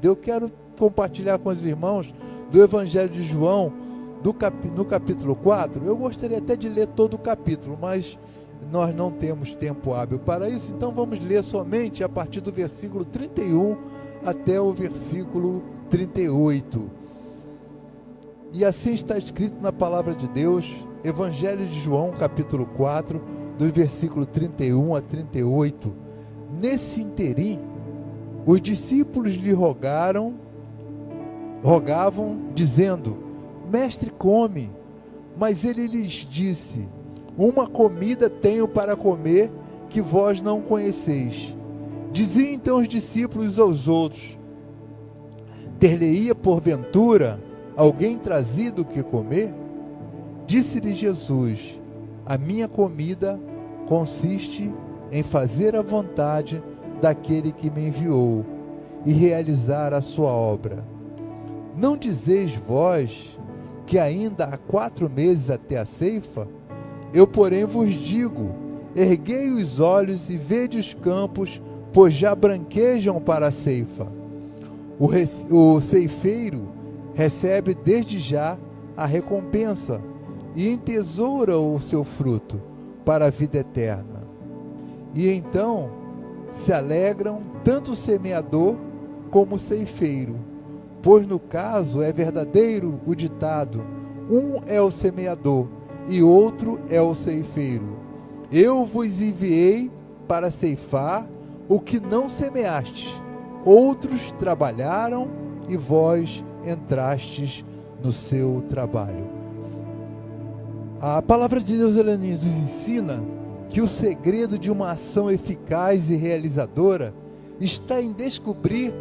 rápido. Eu quero compartilhar com os irmãos do Evangelho de João, no capítulo 4. Eu gostaria até de ler todo o capítulo, mas nós não temos tempo hábil para isso, então vamos ler somente a partir do versículo 31 até o versículo 38. E assim está escrito na palavra de Deus, Evangelho de João, capítulo 4, do versículo 31 a 38. Nesse interim, os discípulos lhe rogavam, dizendo: Mestre, come. Mas ele lhes disse: Uma comida tenho para comer que vós não conheceis. Diziam então os discípulos aos outros: Ter-lhe-ia porventura alguém trazido o que comer? Disse-lhe Jesus: A minha comida consiste em fazer a vontade daquele que me enviou e realizar a sua obra. Não dizeis vós que ainda há 4 meses até a ceifa? Eu, porém, vos digo: erguei os olhos e vede os campos, pois já branquejam para a ceifa. O ceifeiro recebe desde já a recompensa e entesoura o seu fruto para a vida eterna. E então se alegram tanto o semeador como o ceifeiro, pois no caso é verdadeiro o ditado: um é o semeador e outro é o ceifeiro. Eu vos enviei para ceifar o que não semeastes. Outros trabalharam e vós entrastes no seu trabalho. A palavra de Deus, ela nos ensina que o segredo de uma ação eficaz e realizadora está em descobrir,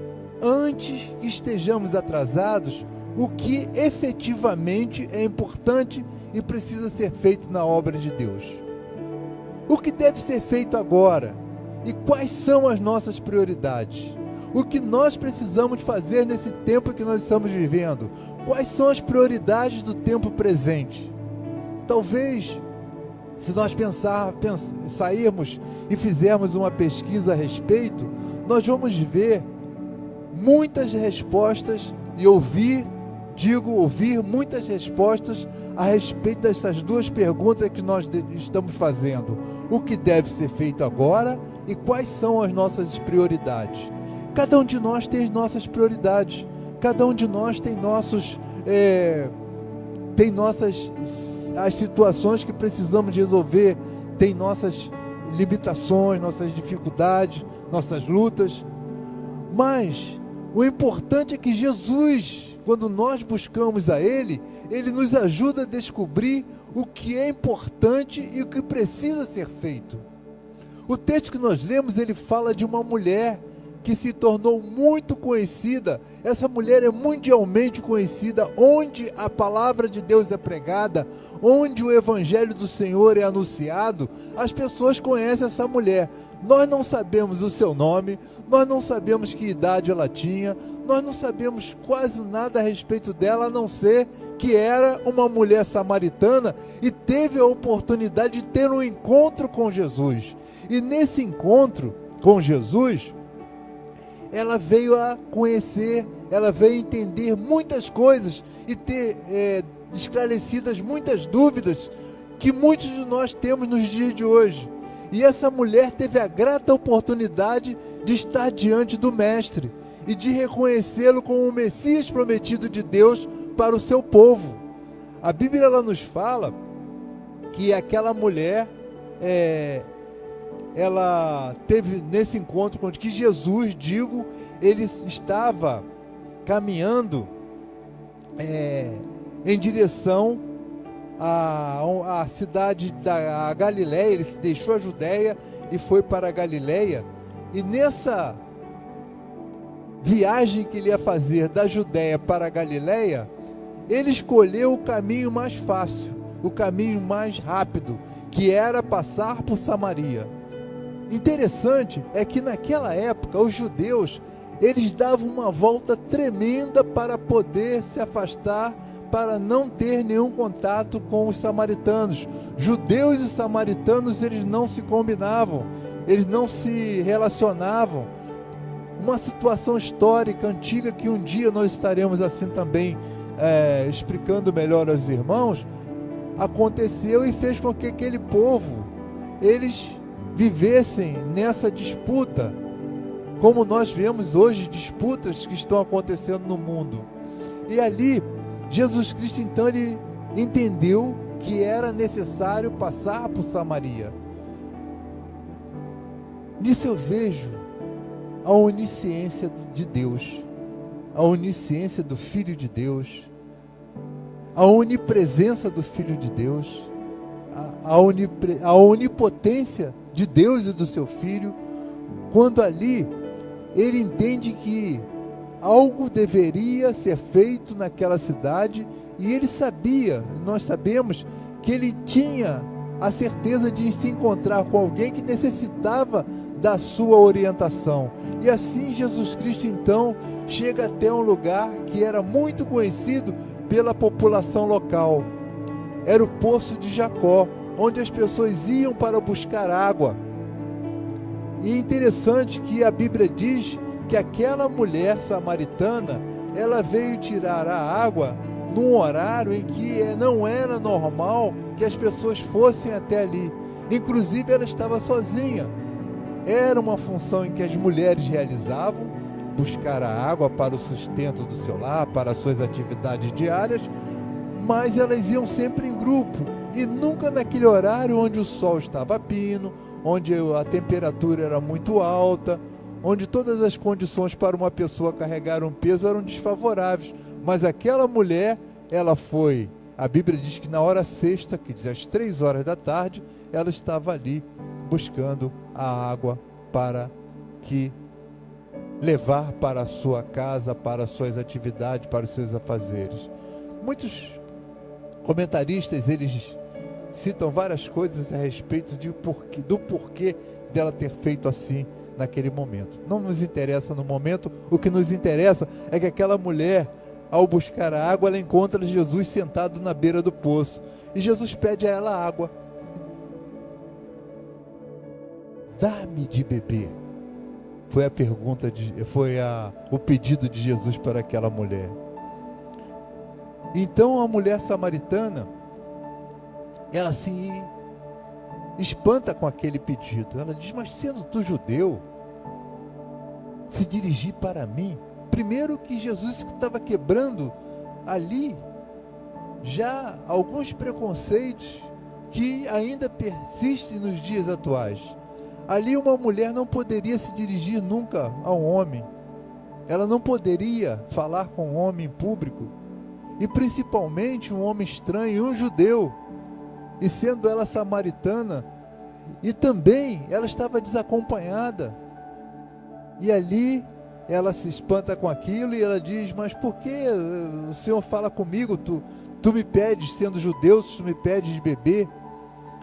antes que estejamos atrasados, o que efetivamente é importante e precisa ser feito na obra de Deus. O que deve ser feito agora e quais são as nossas prioridades? O que nós precisamos fazer nesse tempo que nós estamos vivendo? Quais são as prioridades do tempo presente? Talvez, se nós sairmos e fizermos uma pesquisa a respeito, nós vamos ver muitas respostas e ouvir muitas respostas a respeito dessas duas perguntas que nós estamos fazendo. O que deve ser feito agora e quais são as nossas prioridades? Cada um de nós tem nossas prioridades, cada um de nós tem as situações que precisamos de resolver, tem nossas limitações, nossas dificuldades, nossas lutas, mas o importante é que Jesus, quando nós buscamos a Ele, Ele nos ajuda a descobrir o que é importante e o que precisa ser feito. O texto que nós lemos, ele fala de uma mulher que se tornou muito conhecida. Essa mulher é mundialmente conhecida. Onde a palavra de Deus é pregada, onde o evangelho do Senhor é anunciado, as pessoas conhecem essa mulher. Nós não sabemos o seu nome, nós não sabemos que idade ela tinha, nós não sabemos quase nada a respeito dela, a não ser que era uma mulher samaritana e teve a oportunidade de ter um encontro com Jesus. E nesse encontro com Jesus, ela veio a conhecer, ela veio a entender muitas coisas e ter esclarecidas muitas dúvidas que muitos de nós temos nos dias de hoje. E essa mulher teve a grata oportunidade de estar diante do Mestre e de reconhecê-lo como o Messias prometido de Deus para o seu povo. A Bíblia, ela nos fala que aquela mulher, ela teve nesse encontro com que Jesus, ele estava caminhando em direção à cidade da Galileia. Ele deixou a Judéia e foi para a Galileia, e nessa viagem que ele ia fazer da Judéia para a Galileia, ele escolheu o caminho mais fácil, o caminho mais rápido, que era passar por Samaria. Interessante é que naquela época os judeus, eles davam uma volta tremenda para poder se afastar, para não ter nenhum contato com os samaritanos. Judeus e samaritanos, eles não se combinavam, eles não se relacionavam. uma situação histórica antiga que um dia nós estaremos assim também explicando melhor aos irmãos, aconteceu e fez com que aquele povo, eles vivessem nessa disputa, como nós vemos hoje disputas que estão acontecendo no mundo. E ali, Jesus Cristo então ele entendeu que era necessário passar por Samaria. Nisso eu vejo a onisciência de Deus, a onisciência do Filho de Deus, a onipresença do Filho de Deus, a onipotência de Deus e do seu Filho, quando ali ele entende que algo deveria ser feito naquela cidade, e ele sabia, nós sabemos, que ele tinha a certeza de se encontrar com alguém que necessitava da sua orientação. E assim Jesus Cristo então chega até um lugar que era muito conhecido pela população local. Era o Poço de Jacó, onde as pessoas iam para buscar água. E é interessante que a Bíblia diz que aquela mulher samaritana, ela veio tirar a água num horário em que não era normal que as pessoas fossem até ali. Inclusive ela estava sozinha. Era uma função em que as mulheres realizavam, buscar a água para o sustento do seu lar, para as suas atividades diárias, mas elas iam sempre em grupo, e nunca naquele horário onde o sol estava a pino, onde a temperatura era muito alta, onde todas as condições para uma pessoa carregar um peso eram desfavoráveis. Mas aquela mulher, ela foi, a Bíblia diz que na hora sexta, que diz às 3 horas da tarde, ela estava ali buscando a água para que levar para a sua casa, para as suas atividades, para os seus afazeres. Muitos comentaristas, eles citam várias coisas a respeito do porquê dela ter feito assim naquele momento. Não nos interessa no momento, o que nos interessa é que aquela mulher, ao buscar a água, ela encontra Jesus sentado na beira do poço, e Jesus pede a ela água. Dá-me de beber. Foi a pergunta, o pedido de Jesus para aquela mulher. Então a mulher samaritana, ela se espanta com aquele pedido. Ela diz: mas sendo tu judeu, se dirigir para mim? Primeiro que Jesus estava quebrando ali já alguns preconceitos que ainda persistem nos dias atuais. Ali uma mulher não poderia se dirigir nunca a um homem. Ela não poderia falar com um homem em público, e principalmente um homem estranho, um judeu, e sendo ela samaritana, e também ela estava desacompanhada. E ali ela se espanta com aquilo, e ela diz: mas por que o Senhor fala comigo? Tu me pedes, sendo judeu, tu me pedes de beber?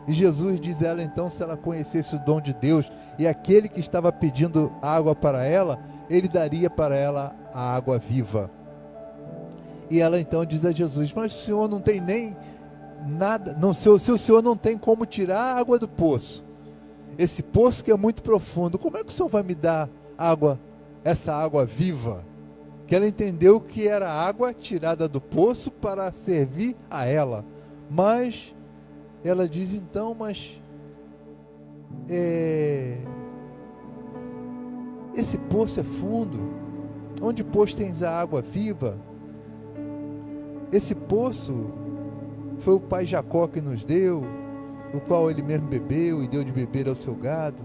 E Jesus diz a ela então, se ela conhecesse o dom de Deus, e aquele que estava pedindo água para ela, ele daria para ela a água viva. E ela então diz a Jesus: mas o Senhor não tem nem nada, se o Senhor não tem como tirar a água do poço, esse poço que é muito profundo, como é que o Senhor vai me dar água, essa água viva? Que ela entendeu que era água tirada do poço para servir a ela. Mas ela diz então: mas esse poço é fundo, onde pois tens a água viva? Esse poço foi o pai Jacó que nos deu, o qual ele mesmo bebeu e deu de beber ao seu gado.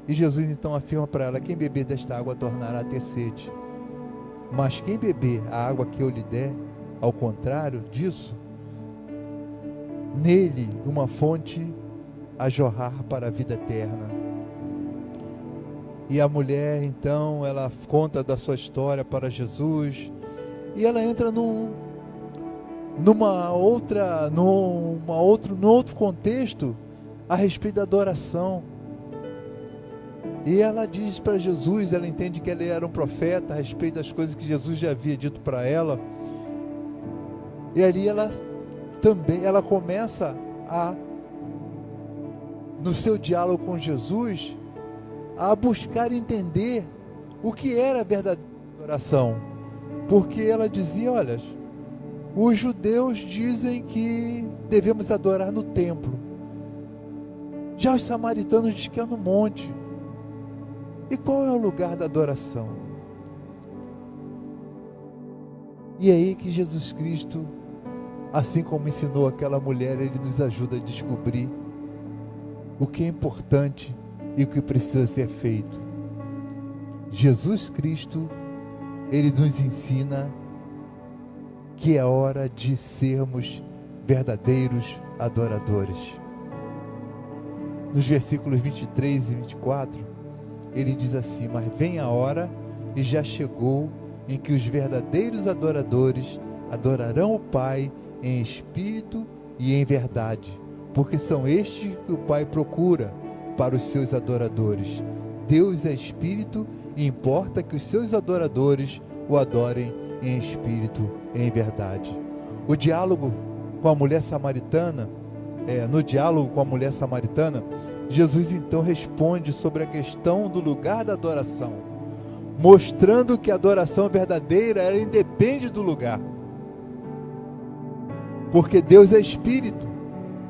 E Jesus então afirma para ela: quem beber desta água tornará a ter sede, mas quem beber a água que eu lhe der, ao contrário disso, nele uma fonte a jorrar para a vida eterna. E a mulher então, ela conta da sua história para Jesus, e ela entra num outro contexto a respeito da adoração. E ela diz para Jesus, ela entende que ele era um profeta a respeito das coisas que Jesus já havia dito para ela. E ali ela começa no seu diálogo com Jesus, a buscar entender o que era a verdadeira adoração, porque ela dizia: olha, os judeus dizem que devemos adorar no templo, já os samaritanos dizem que é no monte. E qual é o lugar da adoração? E é aí que Jesus Cristo, assim como ensinou aquela mulher, ele nos ajuda a descobrir o que é importante e o que precisa ser feito. Jesus Cristo, ele nos ensina que é hora de sermos verdadeiros adoradores. Nos versículos 23 e 24, ele diz assim: mas vem a hora, e já chegou, em que os verdadeiros adoradores adorarão o Pai em espírito e em verdade, porque são estes que o Pai procura para os seus adoradores. Deus é espírito e importa que os seus adoradores o adorem em espírito e em verdade. O diálogo com a mulher samaritana, no diálogo com a mulher samaritana, Jesus então responde sobre a questão do lugar da adoração, mostrando que a adoração verdadeira, ela independe do lugar, porque Deus é espírito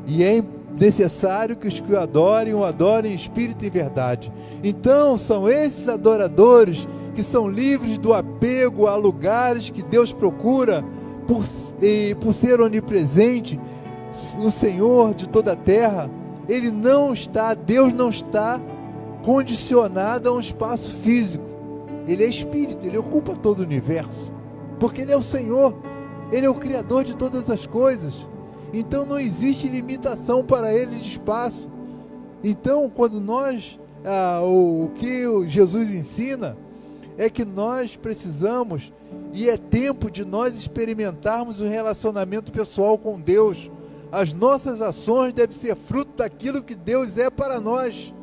e é necessário que os que o adorem em espírito e em verdade. Então são esses adoradores que são livres do apego a lugares que Deus procura, por ser onipresente, o Senhor de toda a terra. Deus não está condicionado a um espaço físico. Ele é espírito, ele ocupa todo o universo, porque ele é o Senhor, ele é o Criador de todas as coisas. Então não existe limitação para ele de espaço. Então, quando o que Jesus ensina é que nós precisamos, e é tempo de nós experimentarmos um relacionamento pessoal com Deus. As nossas ações devem ser fruto daquilo que Deus é para nós.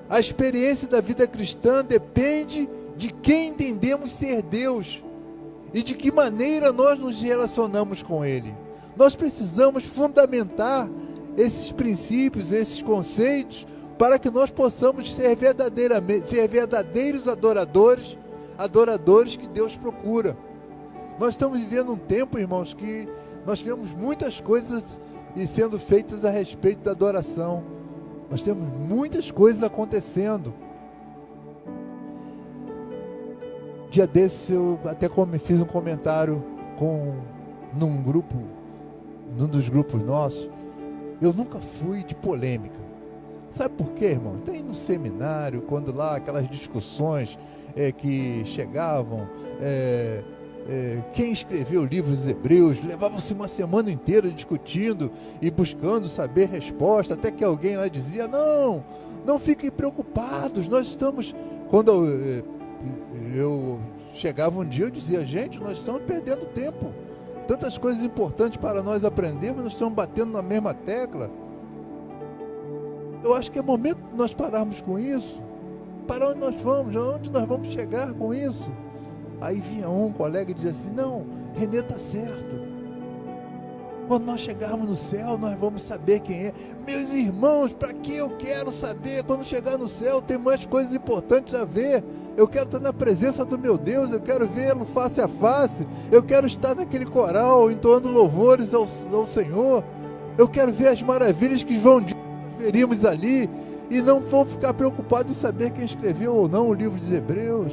A experiência da vida cristã depende de quem entendemos ser Deus e de que maneira nós nos relacionamos com Ele. Nós precisamos fundamentar esses princípios, esses conceitos, para que nós possamos ser verdadeiros adoradores que Deus procura. Nós estamos vivendo um tempo, irmãos, que nós vemos muitas coisas sendo feitas a respeito da adoração. Nós temos muitas coisas acontecendo. Dia desses eu até fiz um comentário num dos grupos nossos. Eu nunca fui de polêmica. Sabe por quê, irmão? Tem no seminário, quando lá aquelas discussões que chegavam, quem escreveu o livro dos Hebreus, levava-se uma semana inteira discutindo e buscando saber resposta, até que alguém lá dizia: não fiquem preocupados, nós estamos... Quando eu chegava um dia, eu dizia: gente, nós estamos perdendo tempo, tantas coisas importantes para nós aprendermos, nós estamos batendo na mesma tecla. Eu acho que é momento de nós pararmos com isso. Para onde nós vamos? Aonde nós vamos chegar com isso? Aí vinha um colega e dizia assim: não, Renê está certo. Quando nós chegarmos no céu, nós vamos saber quem é. Meus irmãos, para que eu quero saber? Quando chegar no céu, tem mais coisas importantes a ver. Eu quero estar na presença do meu Deus, eu quero vê-lo face a face. Eu quero estar naquele coral, entoando louvores ao Senhor. Eu quero ver as maravilhas que veríamos ali, e não vou ficar preocupado em saber quem escreveu ou não o livro dos Hebreus,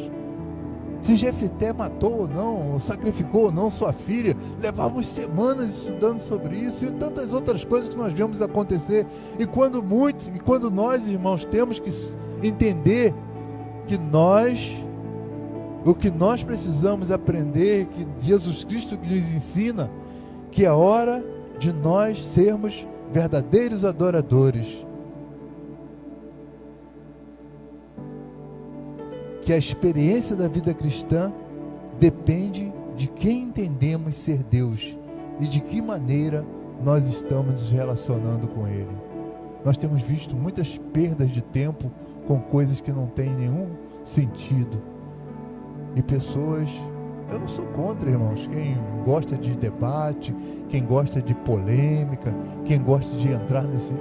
se Jefité matou ou não, sacrificou ou não sua filha. Levávamos semanas estudando sobre isso e tantas outras coisas que nós vemos acontecer. E quando nós, irmãos, temos que entender que o que nós precisamos aprender, que Jesus Cristo nos ensina, que é hora de nós sermos verdadeiros adoradores, que a experiência da vida cristã depende de quem entendemos ser Deus e de que maneira nós estamos nos relacionando com Ele. Nós temos visto muitas perdas de tempo com coisas que não têm nenhum sentido, e pessoas... Eu não sou contra, irmãos, quem gosta de debate, quem gosta de polêmica, quem gosta de entrar nesse...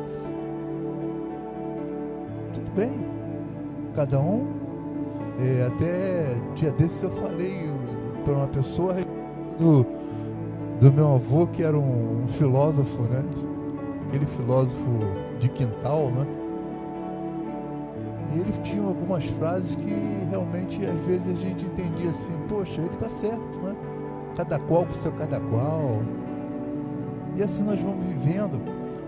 Tudo bem, cada um Até dia desses eu falei para uma pessoa do meu avô, que era um filósofo, né? Aquele filósofo de quintal, né? E ele tinha algumas frases que realmente às vezes a gente entendia assim, poxa, ele está certo, né? Cada qual com seu cada qual. E assim nós vamos vivendo.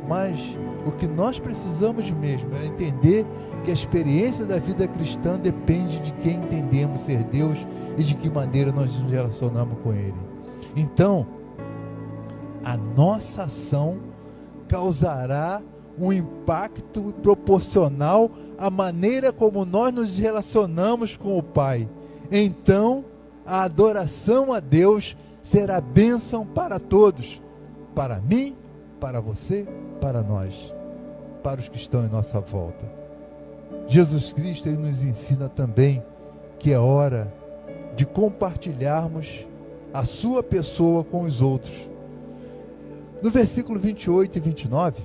Mas o que nós precisamos mesmo é entender que a experiência da vida cristã depende de quem entendemos ser Deus e de que maneira nós nos relacionamos com Ele. Então, a nossa ação causará um impacto proporcional à maneira como nós nos relacionamos com o Pai. Então, a adoração a Deus será bênção para todos, para mim, para você, para nós, para os que estão em nossa volta. Jesus Cristo, Ele nos ensina também que é hora de compartilharmos a sua pessoa com os outros. No versículo 28 e 29,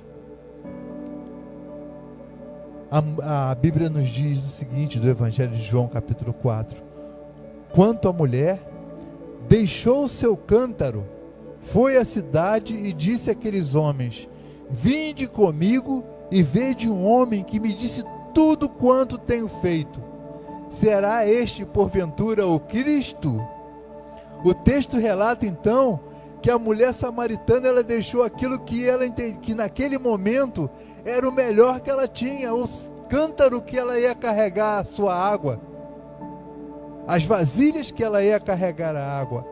a Bíblia nos diz o seguinte, do Evangelho de João, capítulo 4. Quanto à mulher, deixou o seu cântaro, foi à cidade e disse àqueles homens: vinde comigo e vede um homem que me disse tudo quanto tenho feito. Será este, porventura, o Cristo? O texto relata então que a mulher samaritana, ela deixou aquilo que naquele momento era o melhor que ela tinha, o cântaro que ela ia carregar a sua água, as vasilhas que ela ia carregar a água.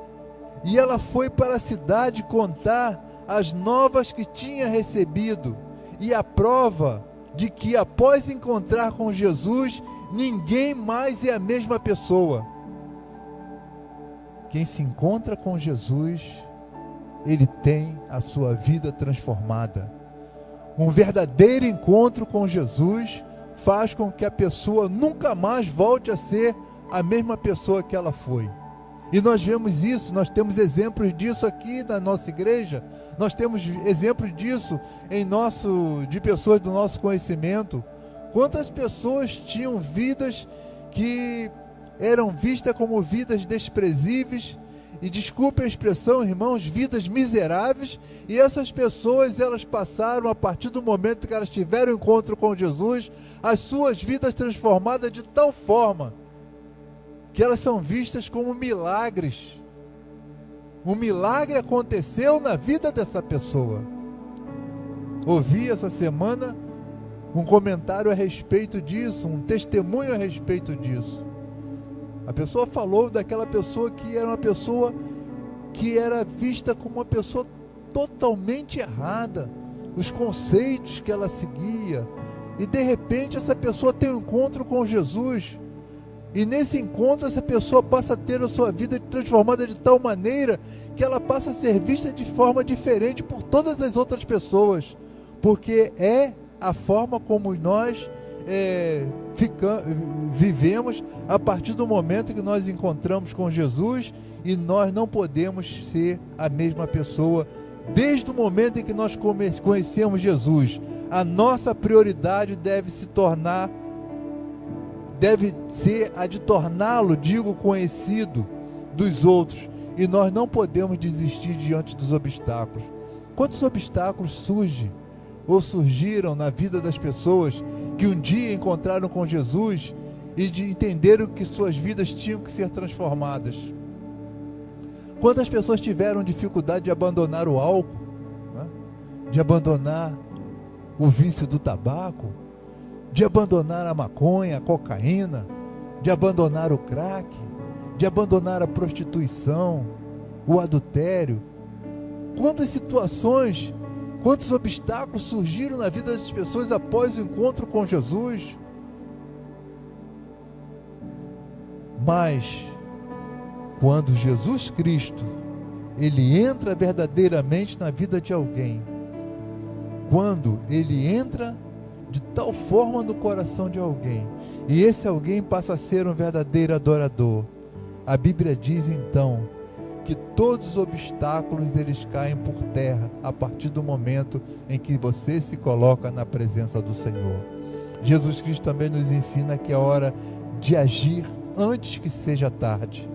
E ela foi para a cidade contar as novas que tinha recebido, e a prova de que após encontrar com Jesus, ninguém mais é a mesma pessoa. Quem se encontra com Jesus, ele tem a sua vida transformada. Um verdadeiro encontro com Jesus faz com que a pessoa nunca mais volte a ser a mesma pessoa que ela foi. E nós vemos isso, nós temos exemplos disso aqui na nossa igreja, nós temos exemplos disso de pessoas do nosso conhecimento. Quantas pessoas tinham vidas que eram vistas como vidas desprezíveis, e desculpe a expressão, irmãos, vidas miseráveis, e essas pessoas, elas passaram, a partir do momento que elas tiveram encontro com Jesus, as suas vidas transformadas de tal forma que elas são vistas como milagres. Um milagre aconteceu na vida dessa pessoa. Ouvi essa semana um comentário a respeito disso, um testemunho a respeito disso. A pessoa falou daquela pessoa que era uma pessoa que era vista como uma pessoa totalmente errada, os conceitos que ela seguia, e de repente essa pessoa tem um encontro com Jesus, e nesse encontro essa pessoa passa a ter a sua vida transformada de tal maneira que ela passa a ser vista de forma diferente por todas as outras pessoas, porque é a forma como nós vivemos a partir do momento que nós encontramos com Jesus, e nós não podemos ser a mesma pessoa desde o momento em que nós conhecemos Jesus. A nossa prioridade deve ser a de torná-lo, conhecido dos outros, e nós não podemos desistir diante dos obstáculos. Quantos obstáculos surgiram na vida das pessoas que um dia encontraram com Jesus e entenderam que suas vidas tinham que ser transformadas? Quantas pessoas tiveram dificuldade de abandonar o álcool, né? De abandonar o vício do tabaco, de abandonar a maconha, a cocaína, de abandonar o crack, de abandonar a prostituição, o adultério? Quantas situações, quantos obstáculos surgiram na vida das pessoas após o encontro com Jesus? Mas quando Jesus Cristo, Ele entra verdadeiramente na vida de alguém, quando Ele entra de tal forma no coração de alguém, e esse alguém passa a ser um verdadeiro adorador, a Bíblia diz então que todos os obstáculos eles caem por terra a partir do momento em que você se coloca na presença do Senhor. Jesus Cristo também nos ensina que é hora de agir antes que seja tarde.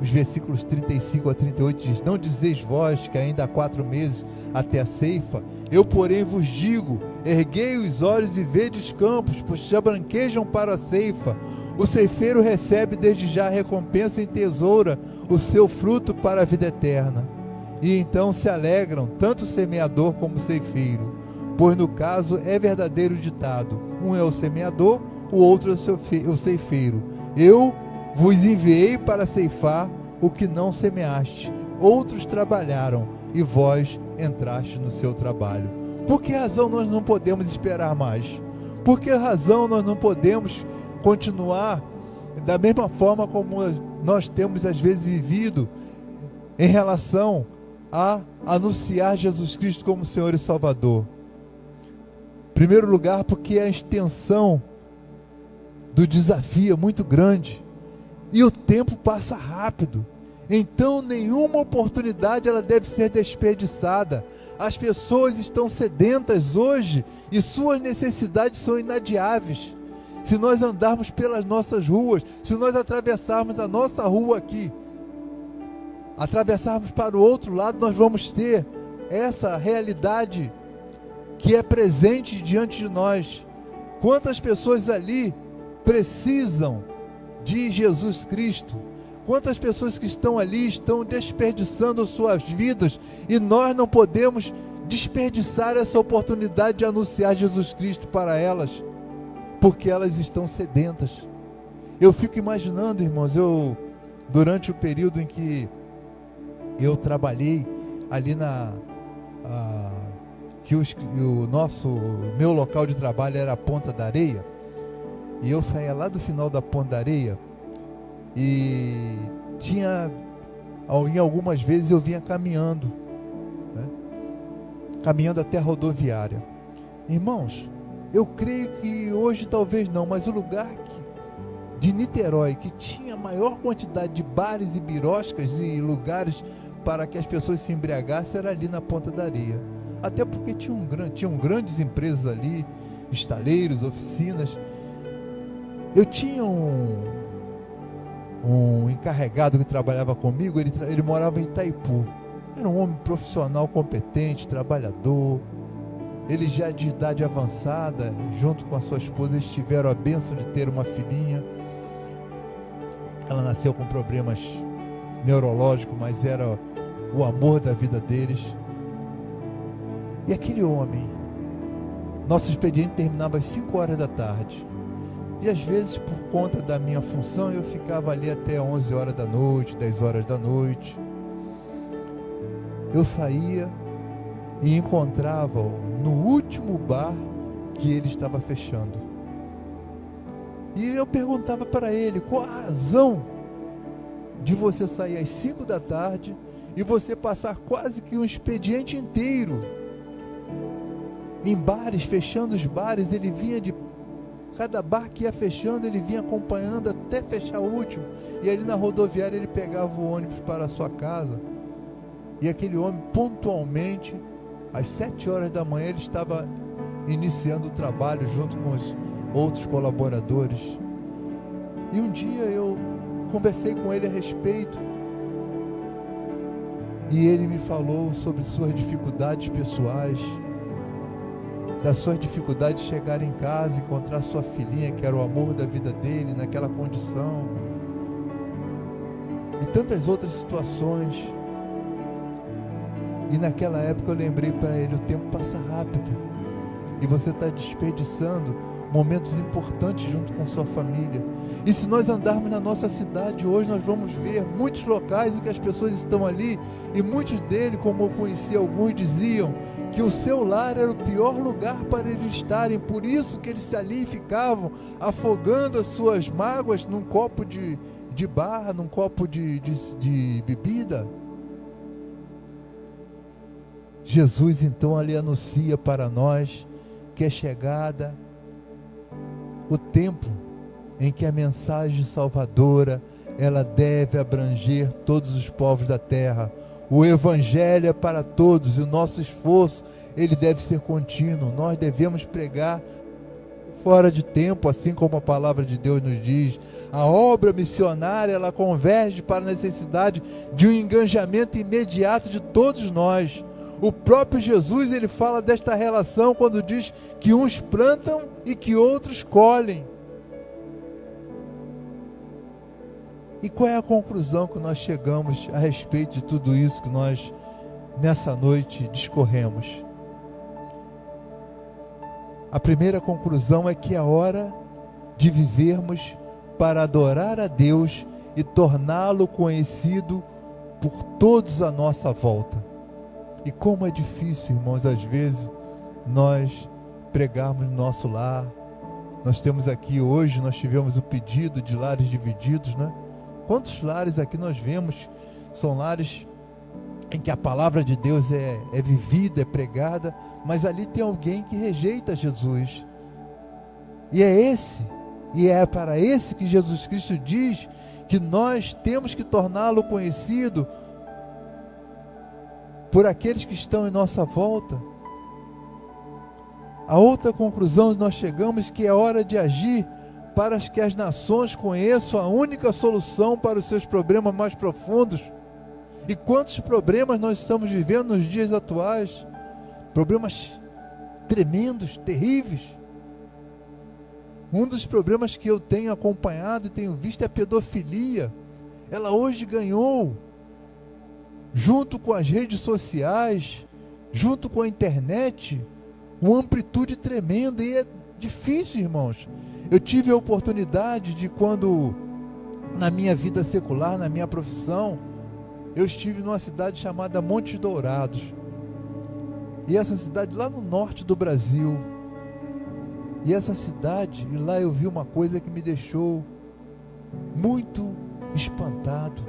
Os versículos 35 a 38 diz: não dizeis vós que ainda há 4 meses até a ceifa? Eu, porém, vos digo: erguei os olhos e vede os campos, pois já branquejam para a ceifa. O ceifeiro recebe desde já a recompensa em tesoura o seu fruto para a vida eterna. E então se alegram tanto o semeador como o ceifeiro, pois no caso é verdadeiro ditado: um é o semeador, o outro é o ceifeiro. Eu vos enviei para ceifar o que não semeaste. Outros trabalharam e vós entraste no seu trabalho. Por que razão nós não podemos esperar mais? Por que razão nós não podemos continuar da mesma forma como nós temos às vezes vivido em relação a anunciar Jesus Cristo como Senhor e Salvador? Em primeiro lugar, porque a extensão do desafio é muito grande e o tempo passa rápido. Então nenhuma oportunidade ela deve ser desperdiçada. As pessoas estão sedentas hoje e suas necessidades são inadiáveis. Se nós andarmos pelas nossas ruas, se nós atravessarmos a nossa rua aqui, atravessarmos para o outro lado, nós vamos ter essa realidade que é presente diante de nós. Quantas pessoas ali precisam de Jesus Cristo? Quantas pessoas que estão ali estão desperdiçando suas vidas e nós não podemos desperdiçar essa oportunidade de anunciar Jesus Cristo para elas, porque elas estão sedentas. Eu fico imaginando, irmãos, durante o período em que eu trabalhei ali que meu local de trabalho era a Ponta da Areia, e eu saía lá do final da Ponta da Areia e em algumas vezes eu vinha caminhando, né? Caminhando até a rodoviária. Irmãos, eu creio que hoje talvez não, mas o lugar de Niterói que tinha maior quantidade de bares e biroscas e lugares para que as pessoas se embriagassem era ali na Ponta da Areia. Até porque tinham grandes empresas ali, estaleiros, oficinas. Eu tinha um encarregado que trabalhava comigo, ele morava em Itaipu. Era um homem profissional, competente, trabalhador. Ele já de idade avançada, junto com a sua esposa, eles tiveram a bênção de ter uma filhinha. Ela nasceu com problemas neurológicos, mas era o amor da vida deles. E aquele homem, nosso expediente terminava às 5 horas da tarde. E às vezes, por conta da minha função, eu ficava ali até 11 horas da noite, 10 horas da noite. Eu saía e encontrava-o no último bar que ele estava fechando. E eu perguntava para ele: qual a razão de você sair às 5 da tarde e você passar quase que um expediente inteiro em bares, fechando os bares? Ele vinha de cada bar que ia fechando, ele vinha acompanhando até fechar o último, e ali na rodoviária ele pegava o ônibus para a sua casa. E aquele homem, pontualmente, às 7 horas da manhã, ele estava iniciando o trabalho junto com os outros colaboradores. E um dia eu conversei com ele a respeito, e ele me falou sobre suas dificuldades pessoais, da sua dificuldade de chegar em casa e encontrar sua filhinha, que era o amor da vida dele, naquela condição, e tantas outras situações. E naquela época eu lembrei para ele: o tempo passa rápido e você está desperdiçando momentos importantes junto com sua família. E se nós andarmos na nossa cidade hoje, nós vamos ver muitos locais em que as pessoas estão ali, e muitos deles, como eu conheci alguns, diziam que o seu lar era o pior lugar para eles estarem, por isso que eles ali ficavam afogando as suas mágoas num copo de barra, num copo de bebida. Jesus então ali anuncia para nós que é chegada o tempo em que a mensagem salvadora ela deve abranger todos os povos da terra. O evangelho é para todos e o nosso esforço ele deve ser contínuo. Nós devemos pregar fora de tempo, assim como a palavra de Deus nos diz. A obra missionária, ela converge para a necessidade de um engajamento imediato de todos nós. O próprio Jesus, ele fala desta relação quando diz que uns plantam e que outros colhem. E qual é a conclusão que nós chegamos a respeito de tudo isso que nós, nessa noite, discorremos? A primeira conclusão é que é hora de vivermos para adorar a Deus e torná-lo conhecido por todos à nossa volta. E como é difícil, irmãos, às vezes, nós pregarmos no nosso lar. Nós temos aqui hoje, nós tivemos o pedido de lares divididos, né? Quantos lares aqui nós vemos? São lares em que a palavra de Deus é vivida, é pregada, mas ali tem alguém que rejeita Jesus. E é para esse que Jesus Cristo diz que nós temos que torná-lo conhecido por aqueles que estão em nossa volta. A outra conclusão nós chegamos que é hora de agir para que as nações conheçam a única solução para os seus problemas mais profundos. E quantos problemas nós estamos vivendo nos dias atuais? Problemas tremendos, terríveis. Um dos problemas que eu tenho acompanhado e tenho visto é a pedofilia. Ela hoje ganhou, junto com as redes sociais, junto com a internet, uma amplitude tremenda, e é difícil, irmãos. Eu tive a oportunidade de, quando na minha vida secular, na minha profissão, eu estive numa cidade chamada Montes Dourados, e essa cidade lá no norte do Brasil, e essa cidade, e lá eu vi uma coisa que me deixou muito espantado,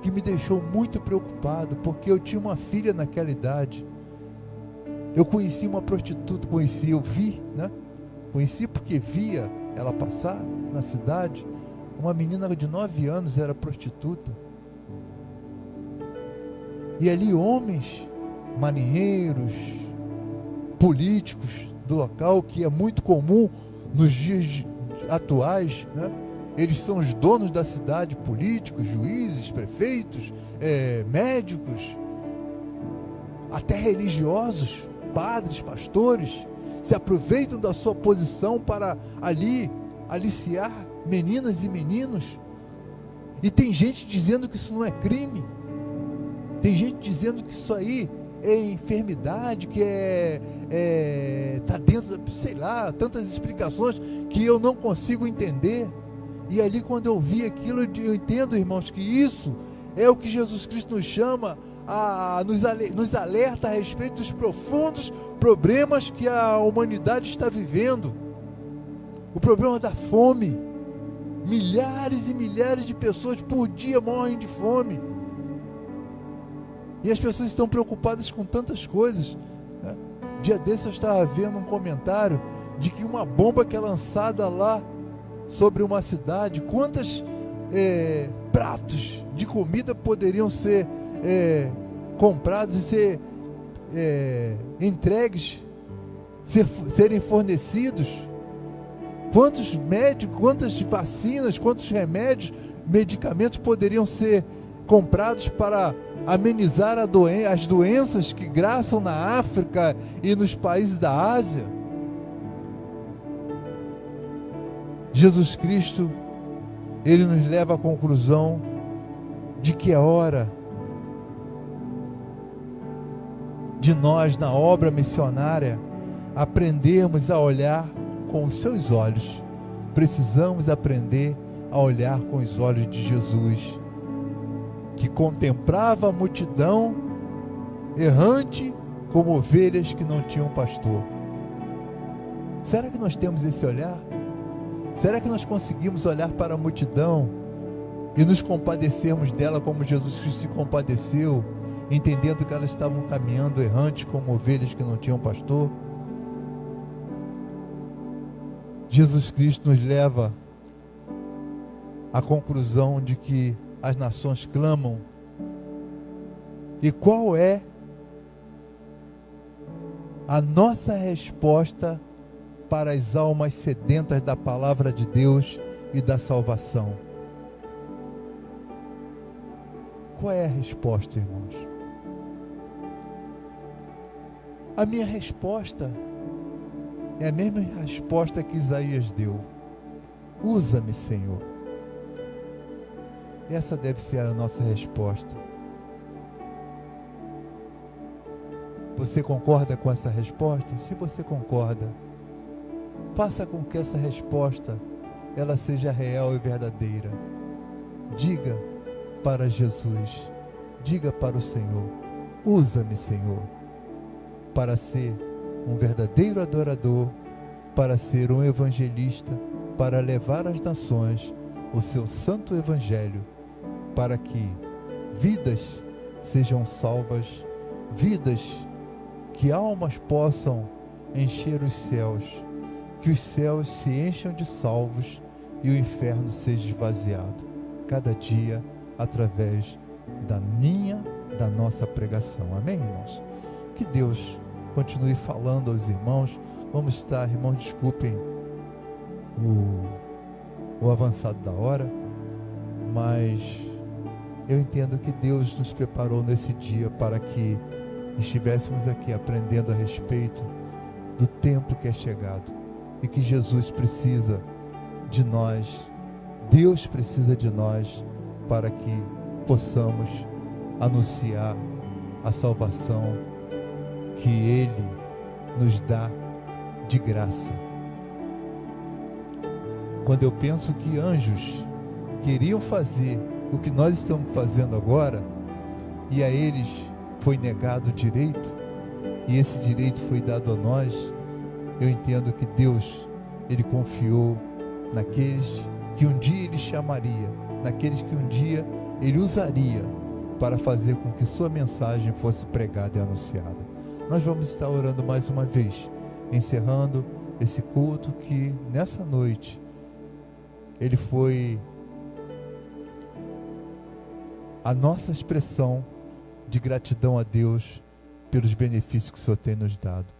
que me deixou muito preocupado, porque eu tinha uma filha naquela idade. Eu conheci uma prostituta, conheci porque via ela passar na cidade. Uma menina de 9 anos era prostituta. E ali homens, marinheiros, políticos do local, que é muito comum nos dias atuais, né? Eles são os donos da cidade, políticos, juízes, prefeitos, médicos, até religiosos, padres, pastores, se aproveitam da sua posição para ali aliciar meninas e meninos. E tem gente dizendo que isso não é crime, tem gente dizendo que isso aí é enfermidade, que está dentro, sei lá, tantas explicações que eu não consigo entender. E ali, quando eu vi aquilo, eu entendo, irmãos, que isso é o que Jesus Cristo nos chama, nos alerta a respeito dos profundos problemas que a humanidade está vivendo. O problema da fome. Milhares e milhares de pessoas por dia morrem de fome. E as pessoas estão preocupadas com tantas coisas, né? Dia desse eu estava vendo um comentário de que uma bomba que é lançada lá sobre uma cidade, quantos pratos de comida poderiam ser comprados e ser entregues, serem fornecidos? Quantos médicos, quantas vacinas, quantos remédios, medicamentos poderiam ser comprados para amenizar as doenças que graçam na África e nos países da Ásia? Jesus Cristo, ele nos leva à conclusão de que é hora de nós, na obra missionária, aprendermos a olhar com os seus olhos. Precisamos aprender a olhar com os olhos de Jesus, que contemplava a multidão errante como ovelhas que não tinham pastor. Será que nós temos esse olhar? Será que nós conseguimos olhar para a multidão e nos compadecermos dela como Jesus Cristo se compadeceu, entendendo que elas estavam caminhando errantes como ovelhas que não tinham pastor? Jesus Cristo nos leva à conclusão de que as nações clamam. E qual é a nossa resposta para as almas sedentas da palavra de Deus e da salvação. Qual é a resposta, irmãos? A minha resposta é a mesma resposta que Isaías deu. Usa-me, Senhor. Essa deve ser a nossa resposta. Você concorda com essa resposta? Se você concorda, faça com que essa resposta ela seja real e verdadeira. Diga para Jesus, diga para o Senhor: usa-me, Senhor, para ser um verdadeiro adorador, para ser um evangelista, para levar às nações o seu santo evangelho, para que vidas sejam salvas, que almas possam encher os céus, que os céus se encham de salvos e o inferno seja esvaziado, cada dia através da nossa pregação. Amém, irmãos? Que Deus continue falando aos irmãos. Vamos estar, irmãos, desculpem o avançado da hora, mas eu entendo que Deus nos preparou nesse dia para que estivéssemos aqui aprendendo a respeito do tempo que é chegado e que Jesus precisa de nós, Deus precisa de nós para que possamos anunciar a salvação que Ele nos dá de graça. Quando eu penso que anjos queriam fazer o que nós estamos fazendo agora, e a eles foi negado o direito, e esse direito foi dado a nós, eu entendo que Deus, Ele confiou naqueles que um dia Ele chamaria, naqueles que um dia Ele usaria para fazer com que sua mensagem fosse pregada e anunciada. Nós vamos estar orando mais uma vez, encerrando esse culto que nessa noite ele foi a nossa expressão de gratidão a Deus pelos benefícios que o Senhor tem nos dado.